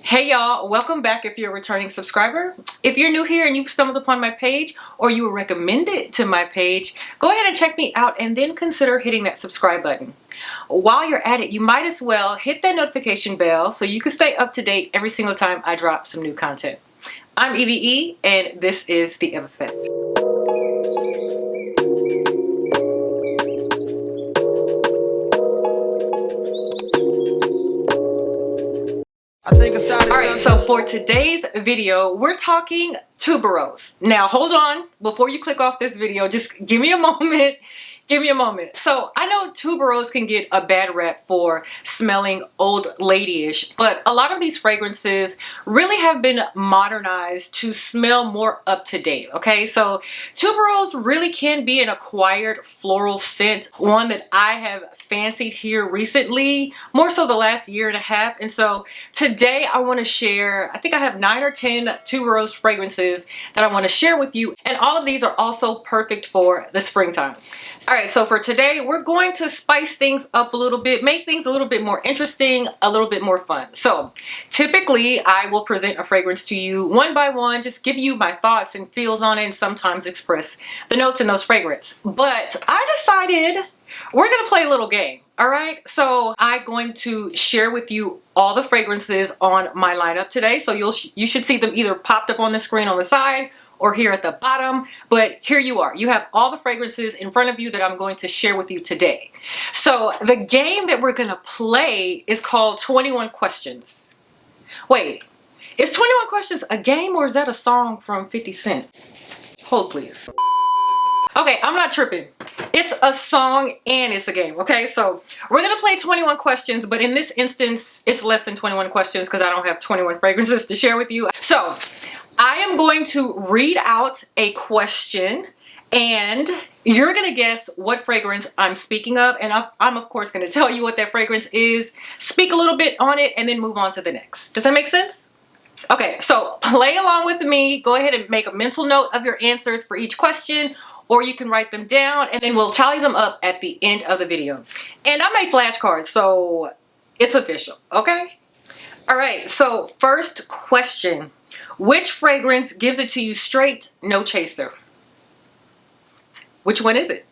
Hey y'all, welcome back if you're a returning subscriber. If you're new here and you've stumbled upon my page or you were recommended to my page, go ahead and check me out and then consider hitting that subscribe button. While you're at it, you might as well hit that notification bell so you can stay up to date every single time I drop some new content. I'm EVE and this is The Effect. Alright, so for today's video, we're talking tuberose. Now, hold on. Before you click off this video, just give me a moment. Give me a moment. So, I know tuberose can get a bad rep for smelling old ladyish, but a lot of these fragrances really have been modernized to smell more up to date, okay? So, tuberose really can be an acquired floral scent, one that I have fancied here recently, more so the last year and a half. And so, today I want to share, I think I have 9 or 10 tuberose fragrances that I want to share with you, and all of these are also perfect for the springtime. Alright, so for today, we're going to spice things up a little bit, make things a little bit more interesting, a little bit more fun. So, typically, I will present a fragrance to you one by one, just give you my thoughts and feels on it, and sometimes express the notes in those fragrances. But I decided we're going to play a little game, alright? So, I'm going to share with you all the fragrances on my lineup today. So, you should see them either popped up on the screen on the side, or here at the bottom, but here you are. You have all the fragrances in front of you that I'm going to share with you today. So the game that we're gonna play is called 21 Questions. Wait, is 21 Questions a game or is that a song from 50 Cent? Hold please. Okay, I'm not tripping. It's a song and it's a game, okay? So we're gonna play 21 questions, but in this instance, it's less than 21 questions because I don't have 21 fragrances to share with you. So I am going to read out a question and you're gonna guess what fragrance I'm speaking of, and I'm of course gonna tell you what that fragrance is, speak a little bit on it, and then move on to the next. Does that make sense? Okay, so play along with me. Go ahead and make a mental note of your answers for each question, or you can write them down and then we'll tally them up at the end of the video. And I made flashcards, so it's official, okay? All right, so first question. Which fragrance gives it to you straight, no chaser? Which one is it?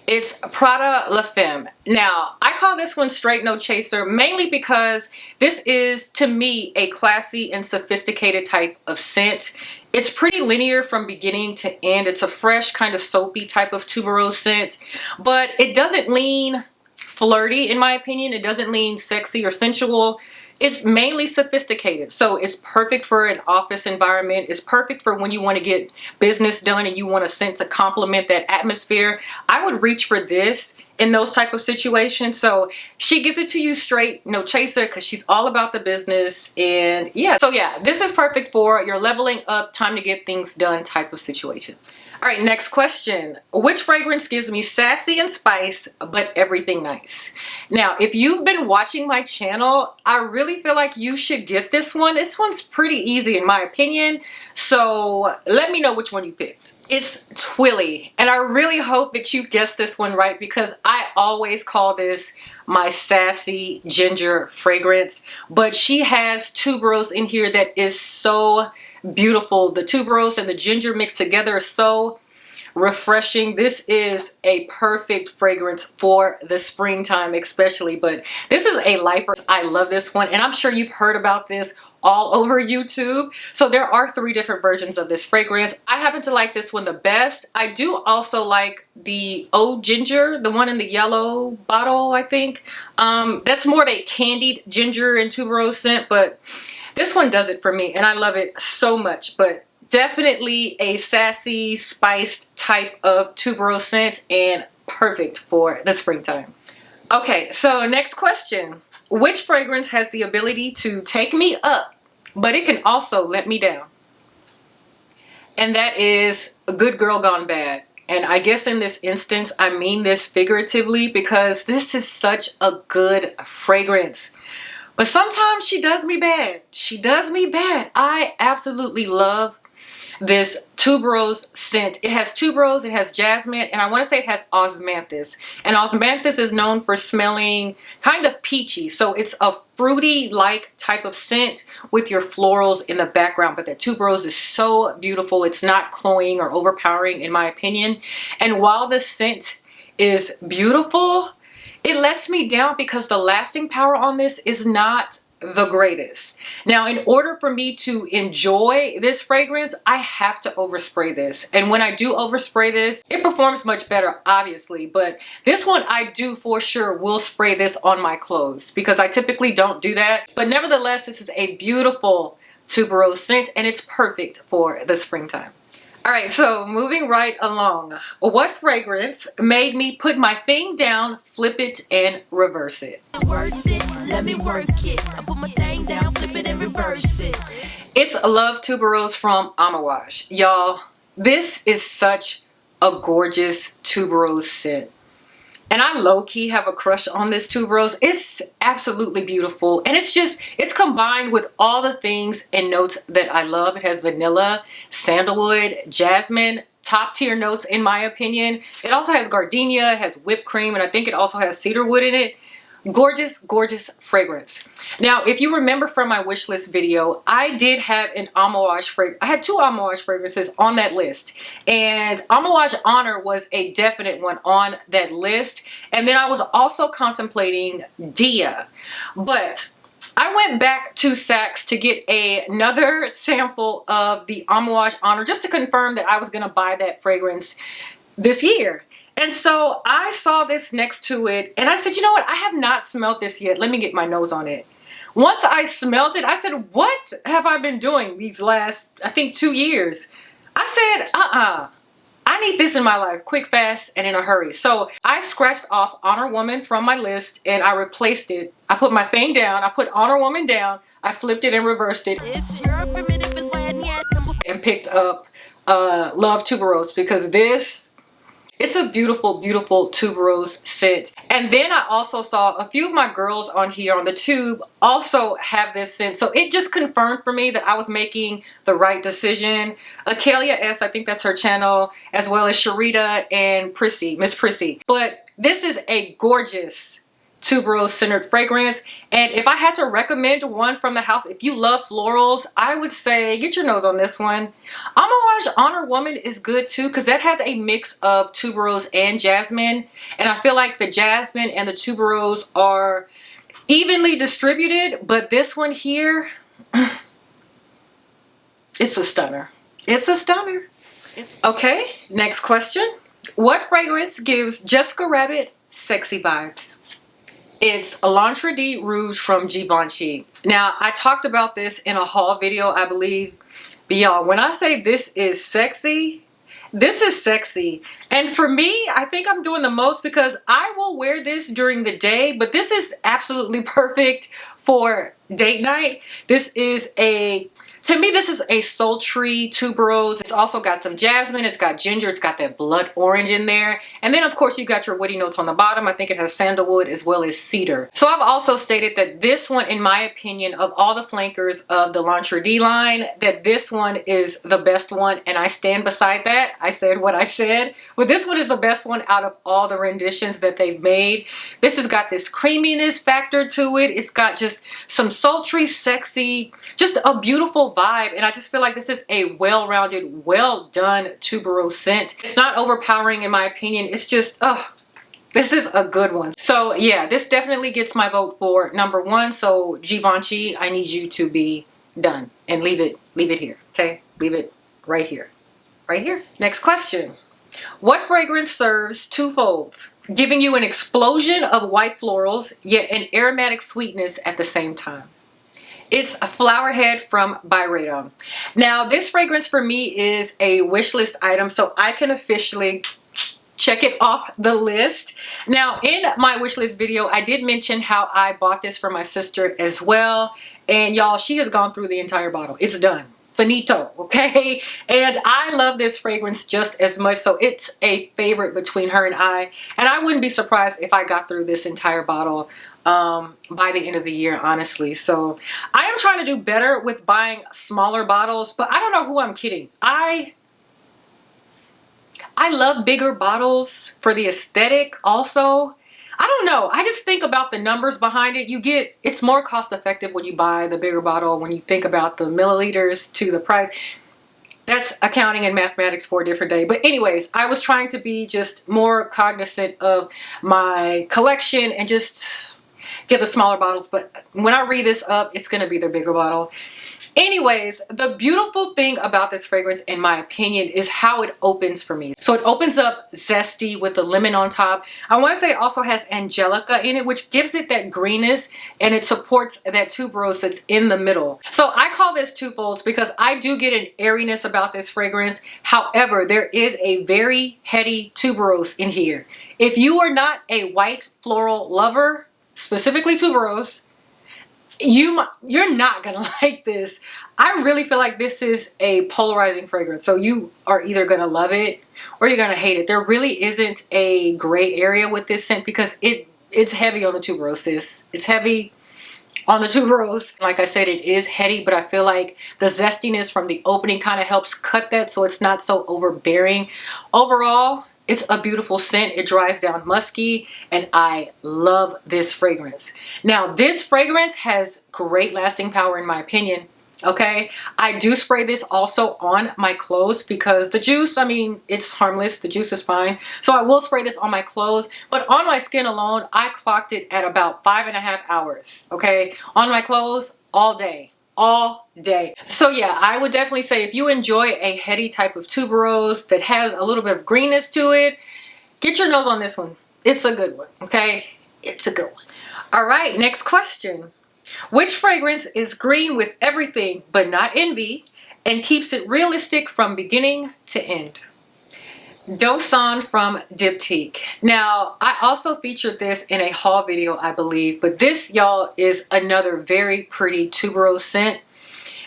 It's Prada La Femme. Now, I call this one straight, no chaser, mainly because this is, to me, a classy and sophisticated type of scent. It's pretty linear from beginning to end. It's a fresh, kind of soapy type of tuberose scent, but it doesn't lean flirty, in my opinion. It doesn't lean sexy or sensual. It's mainly sophisticated, so it's perfect for an office environment. It's perfect for when you want to get business done and you want a scent to complement that atmosphere. I would reach for this in those type of situations. So she gives it to you straight, no chaser, because she's all about the business. And yeah, so yeah, this is perfect for your leveling up, time to get things done type of situations. All right, next question. Which fragrance gives me sassy and spice, but everything nice? Now, if you've been watching my channel, I really feel like you should get this one. This one's pretty easy in my opinion. So let me know which one you picked. It's Twilly, and I really hope that you guessed this one right because I always call this my sassy ginger fragrance, but she has tuberose in here that is so beautiful. The tuberose and the ginger mixed together is so refreshing. This is a perfect fragrance for the springtime especially, but this is a lifer. I love this one, and I'm sure you've heard about this all over YouTube. So there are 3 different versions of this fragrance. I happen to like this one the best. I do also like the Oud Ginger, the one in the yellow bottle, I think. That's more of a candied ginger and tuberose scent, but this one does it for me and I love it so much. But definitely a sassy, spiced type of tuberose scent and perfect for the springtime. Okay, so next question. Which fragrance has the ability to take me up, but it can also let me down? And that is A Good Girl Gone Bad. And I guess in this instance, I mean this figuratively because this is such a good fragrance. But sometimes she does me bad. She does me bad. I absolutely love this tuberose scent. It has tuberose, it has jasmine, and I want to say it has osmanthus. And osmanthus is known for smelling kind of peachy. So it's a fruity-like type of scent with your florals in the background. But that tuberose is so beautiful. It's not cloying or overpowering in my opinion. And while the scent is beautiful, it lets me down because the lasting power on this is not the greatest. Now, in order for me to enjoy this fragrance, I have to overspray this. And when I do overspray this, it performs much better, obviously. But this one, I do for sure will spray this on my clothes because I typically don't do that. But nevertheless, this is a beautiful tuberose scent and it's perfect for the springtime. All right, so moving right along. What fragrance made me put my thing down, flip it, and reverse it? Worth it, let me work it. I put my thing down, flip it, and reverse it. It's Love Tuberose from Amouage. Y'all, this is such a gorgeous tuberose scent. And I low-key have a crush on this tuberose. It's absolutely beautiful. And it's combined with all the things and notes that I love. It has vanilla, sandalwood, jasmine, top tier notes in my opinion. It also has gardenia, it has whipped cream, and I think it also has cedarwood in it. Gorgeous, gorgeous fragrance. Now, if you remember from my wish list video, I did have an Amouage fragrance. I had two Amouage fragrances on that list. And Amouage Honor was a definite one on that list. And then I was also contemplating Dia. But I went back to Saks to get another sample of the Amouage Honor just to confirm that I was going to buy that fragrance this year. And so I saw this next to it and I said, you know what? I have not smelled this yet. Let me get my nose on it. Once I smelled it, I said, what have I been doing these last, I think 2 years? I said, I need this in my life quick, fast, and in a hurry. So I scratched off Honor Woman from my list and I replaced it. I put my thing down. I put Honor Woman down. I flipped it and reversed it and picked up Love Tuberose because it's a beautiful, beautiful tuberose scent. And then I also saw a few of my girls on here on the tube also have this scent. So it just confirmed for me that I was making the right decision. Akelia S, I think that's her channel, as well as Sharita and Prissy, Miss Prissy. But this is a gorgeous tuberose centered fragrance. And if I had to recommend one from the house, if you love florals, I would say get your nose on this one. Amouage Honor Woman is good too because that has a mix of tuberose and jasmine. And I feel like the jasmine and the tuberose are evenly distributed, but this one here, it's a stunner. It's a stunner. Okay, next question. What fragrance gives Jessica Rabbit sexy vibes? It's L'Entre de Rouge from Givenchy. Now, I talked about this in a haul video, I believe. But y'all, when I say this is sexy, this is sexy. And for me, I think I'm doing the most because I will wear this during the day, but this is absolutely perfect for date night. To me, this is a sultry tuberose. It's also got some jasmine, it's got ginger, it's got that blood orange in there. And then of course you got your woody notes on the bottom. I think it has sandalwood as well as cedar. So I've also stated that this one, in my opinion, of all the flankers of the L'Entre de line, that this one is the best one. And I stand beside that. I said what I said. But this one is the best one out of all the renditions that they've made. This has got this creaminess factor to it. It's got just some sultry, sexy, just a beautiful vibe. And I just feel like this is a well-rounded, well-done tuberose scent. It's not overpowering in my opinion. It's just, this is a good one. So yeah, this definitely gets my vote for number one. So Givenchy, I need you to be done and leave it here. Okay, leave it right here, right here. Next question. What fragrance serves two folds, giving you an explosion of white florals, yet an aromatic sweetness at the same time? It's a Flowerhead from Byredo. Now, this fragrance for me is a wish list item, so I can officially check it off the list. Now, in my wish list video, I did mention how I bought this for my sister as well. And y'all, she has gone through the entire bottle. It's done. Finito, okay? And I love this fragrance just as much, so it's a favorite between her and I wouldn't be surprised if I got through this entire bottle by the end of the year, honestly. So I am trying to do better with buying smaller bottles, but I don't know who I'm kidding. I love bigger bottles for the aesthetic also. I don't know. I just think about the numbers behind it. It's more cost effective when you buy the bigger bottle, when you think about the milliliters to the price. That's accounting and mathematics for a different day. But anyways, I was trying to be just more cognizant of my collection and just get the smaller bottles. But when I read this up, it's going to be the bigger bottle. Anyways, the beautiful thing about this fragrance, in my opinion, is how it opens for me. So it opens up zesty with the lemon on top. I want to say it also has angelica in it, which gives it that greenness, and it supports that tuberose that's in the middle. So I call this twofolds because I do get an airiness about this fragrance. However, there is a very heady tuberose in here. If you are not a white floral lover, specifically tuberose, you're not gonna like this. I really feel like this is a polarizing fragrance. So you are either gonna love it or you're gonna hate it. There really isn't a gray area with this scent because it's heavy on the tuberose. It's heavy on the tuberose. Like I said, it is heady, but I feel like the zestiness from the opening kind of helps cut that so it's not so overbearing. Overall, it's a beautiful scent. It dries down musky, and I love this fragrance. Now, this fragrance has great lasting power in my opinion. Okay, I do spray this also on my clothes because the juice, I mean, it's harmless. The juice is fine. So I will spray this on my clothes, but on my skin alone, I clocked it at about 5.5 hours. Okay, on my clothes all day. All day. So yeah, I would definitely say if you enjoy a heady type of tuberose that has a little bit of greenness to it, get your nose on this one. It's a good one. Okay, it's a good one. All right, next question. Which fragrance is green with everything but not envy and keeps it realistic from beginning to end? Dosan from Diptyque. Now, I also featured this in a haul video, I believe, but this, y'all, is another very pretty tuberose scent.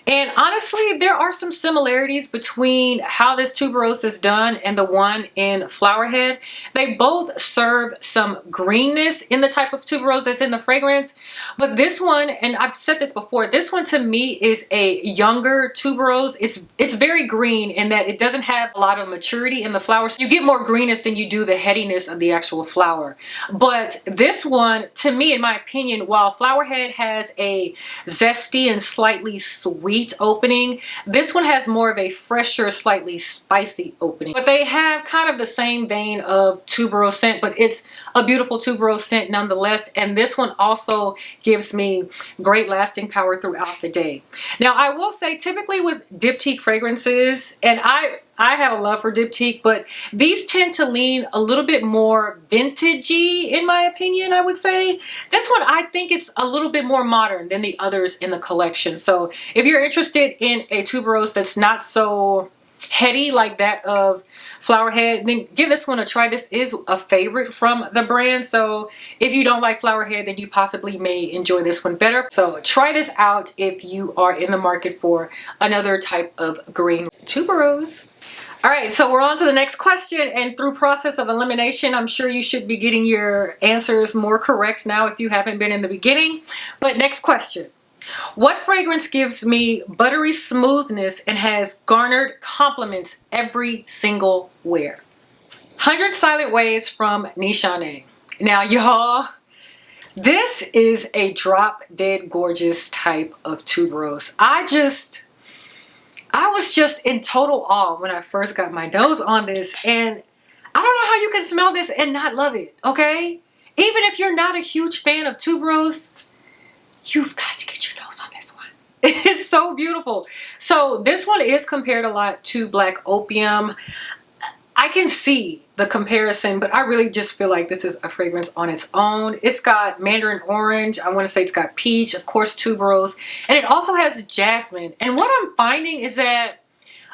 And honestly, there are some similarities between how this tuberose is done and the one in Flowerhead. They both serve some greenness in the type of tuberose that's in the fragrance. But this one, and I've said this before, this one to me is a younger tuberose. It's very green in that it doesn't have a lot of maturity in the flower. So you get more greenness than you do the headiness of the actual flower. But this one, to me, in my opinion, while Flowerhead has a zesty and slightly sweet opening, this one has more of a fresher, slightly spicy opening. But they have kind of the same vein of tuberose scent, but it's a beautiful tuberose scent nonetheless. And this one also gives me great lasting power throughout the day. Now, I will say typically with Diptyque fragrances, and I have a love for Diptyque, but these tend to lean a little bit more vintagey in my opinion, I would say. This one, I think it's a little bit more modern than the others in the collection. So if you're interested in a tuberose that's not so heady like that of Flowerhead, then give this one a try. This is a favorite from the brand. So if you don't like Flowerhead, then you possibly may enjoy this one better. So try this out if you are in the market for another type of green tuberose. All right, so we're on to the next question, and through process of elimination, I'm sure you should be getting your answers more correct now if you haven't been in the beginning. But next question. What fragrance gives me buttery smoothness and has garnered compliments every single wear? 100 Silent Ways from Nishane. Now, y'all, this is a drop dead gorgeous type of tuberose. I was just in total awe when I first got my nose on this, and I don't know how you can smell this and not love it, okay? Even if you're not a huge fan of tuberose, you've got to get your nose on this one. It's so beautiful. So this one is compared a lot to Black Opium. I can see the comparison, but I really just feel like this is a fragrance on its own. It's got mandarin orange. I want to say it's got peach, of course, tuberose, and it also has jasmine. And what I'm finding is that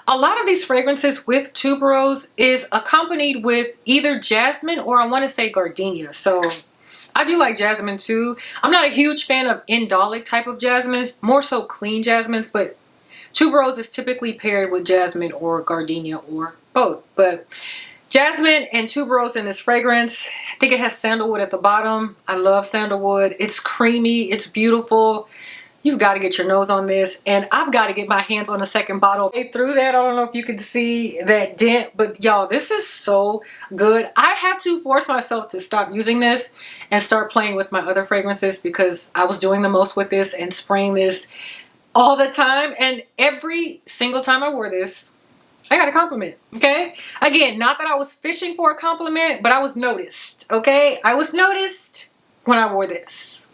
a lot of these fragrances with tuberose is accompanied with either jasmine or I want to say gardenia. So I do like jasmine too. I'm not a huge fan of indolic type of jasmines, more so clean jasmines, but tuberose is typically paired with jasmine or gardenia or both. But Jasmine and tuberose in this fragrance. I think it has sandalwood at the bottom. I love sandalwood. It's creamy. It's beautiful. You've got to get your nose on this, and I've got to get my hands on a second bottle. Through that, I don't know if you can see that dent, but y'all, this is so good. I had to force myself to stop using this and start playing with my other fragrances because I was doing the most with this and spraying this all the time, and every single time I wore this, I got a compliment, okay? Again, not that I was fishing for a compliment, but I was noticed, okay? I was noticed when I wore this.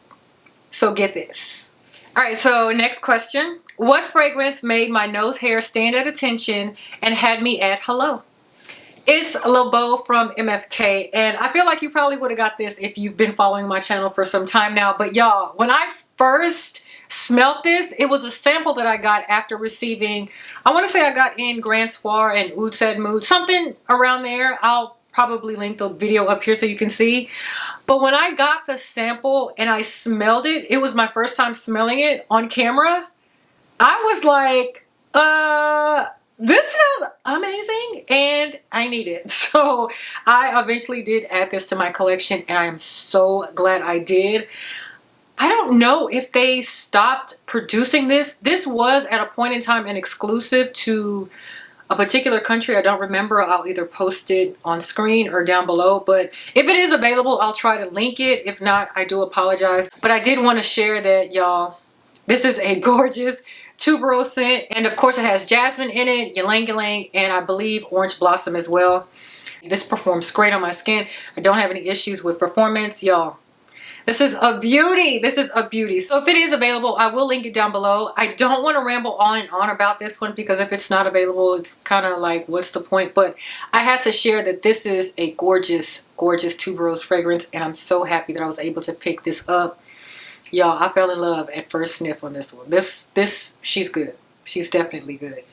So get this. All right, so next question. What fragrance made my nose hair stand at attention and had me at hello? It's Lebeau from MFK, and I feel like you probably would have got this if you've been following my channel for some time now. But y'all, when I first smelled this, it was a sample that I got after receiving, I want to say I got in Grand Soir and Oud Said Mood, something around there. I'll probably link the video up here so you can see. But when I got the sample and I smelled it, it was my first time smelling it on camera. I was like, this smells amazing and I need it. So I eventually did add this to my collection, and I am so glad I did. I don't know if they stopped producing this. This was at a point in time an exclusive to a particular country. I don't remember. I'll either post it on screen or down below, but if it is available, I'll try to link it. If not, I do apologize. But I did want to share that, y'all, this is a gorgeous tuberose scent, and of course it has jasmine in it, ylang ylang, and I believe orange blossom as well. This performs great on my skin. I don't have any issues with performance, y'all. This is a beauty. This is a beauty. So if it is available, I will link it down below. I don't want to ramble on and on about this one because if it's not available, it's kind of like, what's the point? But I had to share that this is a gorgeous, gorgeous tuberose fragrance, and I'm so happy that I was able to pick this up. Y'all, I fell in love at first sniff on this one. She's good. She's definitely good.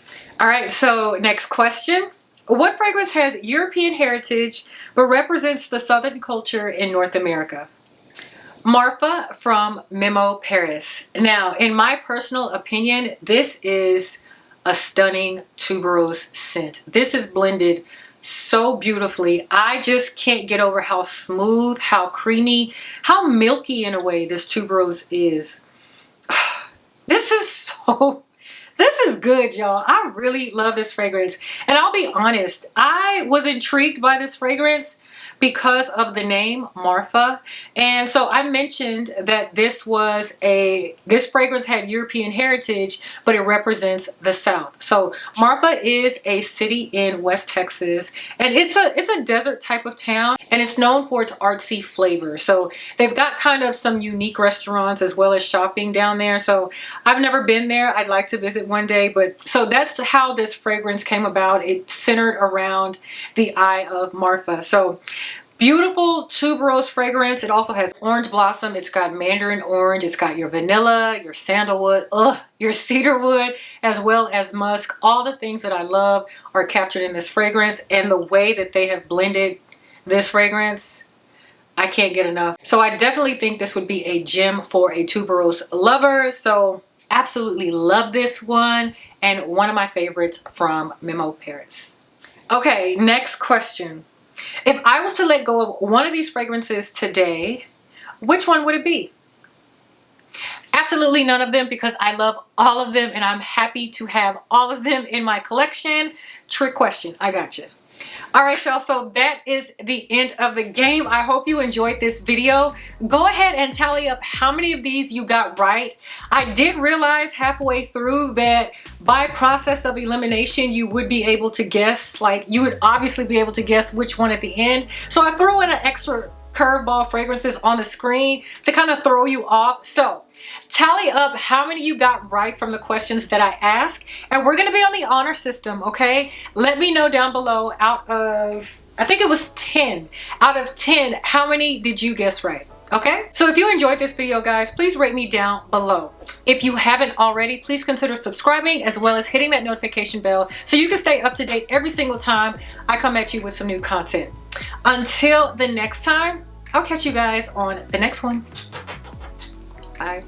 All right, so next question. What fragrance has European heritage but represents the Southern culture in North America? Marfa from Memo Paris. Now, in my personal opinion, this is a stunning tuberose scent. This is blended so beautifully. I just can't get over how smooth, how creamy, how milky in a way this tuberose is. This is good, y'all. I really love this fragrance. And I'll be honest, I was intrigued by this fragrance because of the name Marfa. And so I mentioned that this fragrance had European heritage, but it represents the South. So Marfa is a city in West Texas, and it's a desert type of town, and it's known for its artsy flavor. So they've got kind of some unique restaurants as well as shopping down there. So I've never been there. I'd like to visit one day, but so that's how this fragrance came about. It centered around the Eye of Marfa. So beautiful tuberose fragrance. It also has orange blossom. It's got mandarin orange. It's got your vanilla, your sandalwood, your cedarwood, as well as musk. All the things that I love are captured in this fragrance, and the way that they have blended this fragrance, I can't get enough. So I definitely think this would be a gem for a tuberose lover. So absolutely love this one, and one of my favorites from Memo Paris. Okay, next question. If I was to let go of one of these fragrances today, which one would it be? Absolutely none of them, because I love all of them and I'm happy to have all of them in my collection. Trick question. I got you. All right, y'all, so that is the end of the game. I hope you enjoyed this video. Go ahead and tally up how many of these you got right. I did realize halfway through that by process of elimination, you would be able to guess, like you would obviously be able to guess which one at the end. So I threw in an extra curveball fragrances on the screen to kind of throw you off. So tally up how many you got right from the questions that I asked, and we're going to be on the honor system, okay? Let me know down below, out of, I think it was 10 out of 10, how many did you guess right? Okay, so if you enjoyed this video, guys, please rate me down below. If you haven't already, please consider subscribing as well as hitting that notification bell so you can stay up to date every single time I come at you with some new content. Until the next time, I'll catch you guys on the next one. Bye.